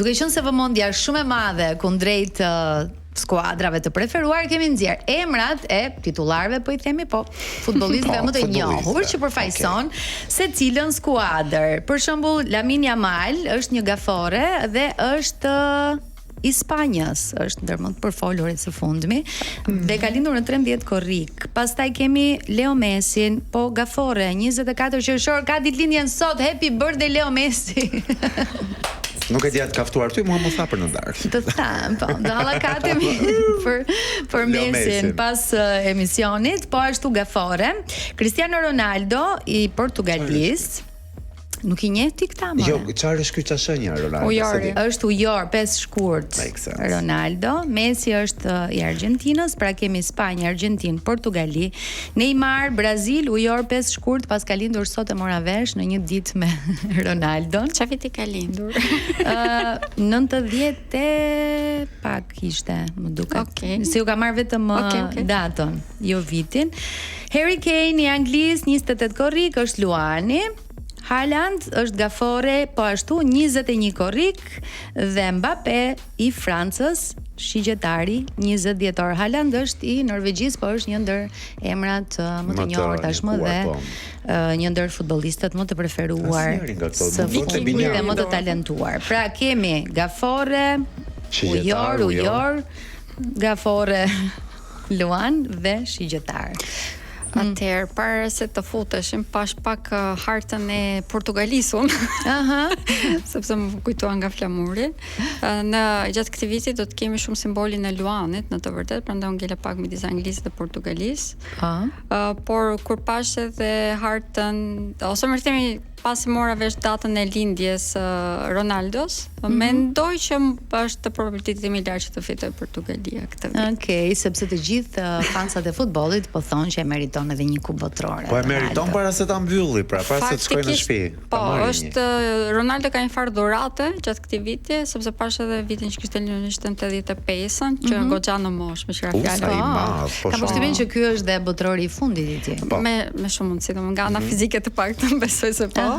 Duke qenë se vëmendja është shumë e madhe kundrejt skuadrave të preferuar, kemi nxjerr emrat e titullarëve, po i themi, futbollistëve më të njohur që përfaqëson secilën skuadër. Për shembull, Lamine Yamal është një gafore dhe është i Spanjës, është ndër më të përfolurit së fundmi dhe ka lindur në 13 korrik. Pastaj kemi Leo Messin, po gafore, 24 qershor, ka ditëlindjen sot. Happy birthday Leo Messi. Nuk e di atë kaftuar ty, mua më tha për në darkë. Të tham, po, do hallakatemi për Messin pas emisionit, po ashtu gafore. Cristiano Ronaldo i Portugalisë. Nuk i njeh ti këta më? Jo, çfarë është ky çashënja Ronaldo? Është ujor 5 shkurt. Ronaldo, Messi është i Argjentinës, pra kemi Spanjë, Argjentinë, Portugali, Neymar, Brazil, ujor 5 shkurt, pas ka lindur sot e mora vesh në një ditë me Ronaldon. Çfarë viti ka lindur? 90 e pak ishte, më duket. Si u ka marrë vetëm datën, jo vitin. Harry Kane i Anglisë, 28 korrik, është Luani. Haaland është gafore, po ashtu 21 korrik, dhe Mbappé i Francës, shigjetari, 20 dhjetor. Haaland është i Norvegjisë, po është një ndër emrat më të njohur tashmë dhe një ndër futbollistët më të preferuar së futbollit dhe më të talentuar. Pra kemi gafore, ujor, gafore Luan dhe shigjetar. Atëherë, para se të futeshim, pash pak hartën e Portugalisun. Sepse më kujtuan nga flamuri. Në gjatë këtij viti do të kemi shumë simbolin e Luanit, në të vërtetë, prandaj unë ngela pak midis Anglisë dhe Portugalisë. Por kur pash edhe hartën, ose më themi pasi mora vesh datën e lindjes Ronaldos, mendoj që është probabiliteti më i lartë që të fitojë Portugalia këtë vit. Okej, sepse të gjithë fansat e futbollit po thonë që e meriton edhe një kupë botërore. Po e meriton para se ta mbylli, pra para se të shkojë në shtëpi. Po, është Ronaldo ka një farë dhurate gjatë këtij viti, sepse pash edhe vitin që kishte lindur në 85-ën, që goxha në moshë, me qira fjalë. Ka përshtypjen që ky është dhe botërori i fundit i tij. Me shumë mundësi, nga ana fizike të paktën besoj se po.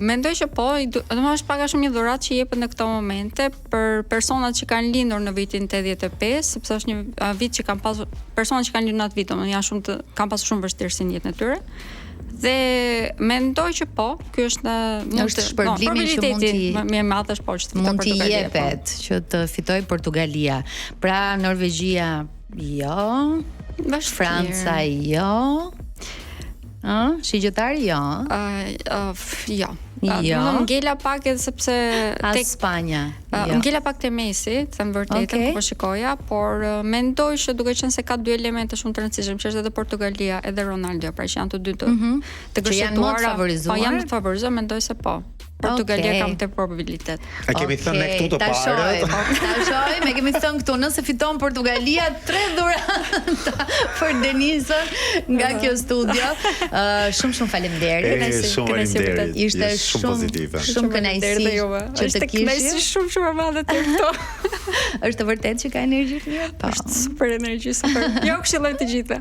Mendoj që po, domethënë është pak a shumë një dhuratë që jepet në këto momente për personat që kanë lindur në vitin 85, sepse është një vit që kanë pasur personat që kanë lindur në atë vit, domethënë kanë pasur shumë vështirësi në jetën e tyre. Dhe mendoj që po, ky është shpërblimi që mund t'i jepet që të fitoj Portugalia. Pra Norvegjia jo, Franca jo. Shigjetari jo. Jo. Ngela pak edhe sepse tek Spanja. Ngela pak te Messi, them vërtetën, po shikoja, por mendoj që duke qenë se ka dy elemente shumë të rëndësishëm, që është edhe Portugalia edhe Ronaldo, pra që janë të dy të gërshetuara, po janë të favorizuar, mendoj se po. Portugalia kam të probabilitet. A kemi thënë ne këtu të parë? Ta shohim, e kemi thënë këtu, nëse fiton Portugalia 3 dhurata për Denizën nga kjo studio. Shumë faleminderit. Ishte shumë pozitive. Shumë kënaqësi që të kish. Shumë e madhe te këto. Është vërtet që ka energji mirë? Është super energji, super. Jo, këshilloj të gjitha.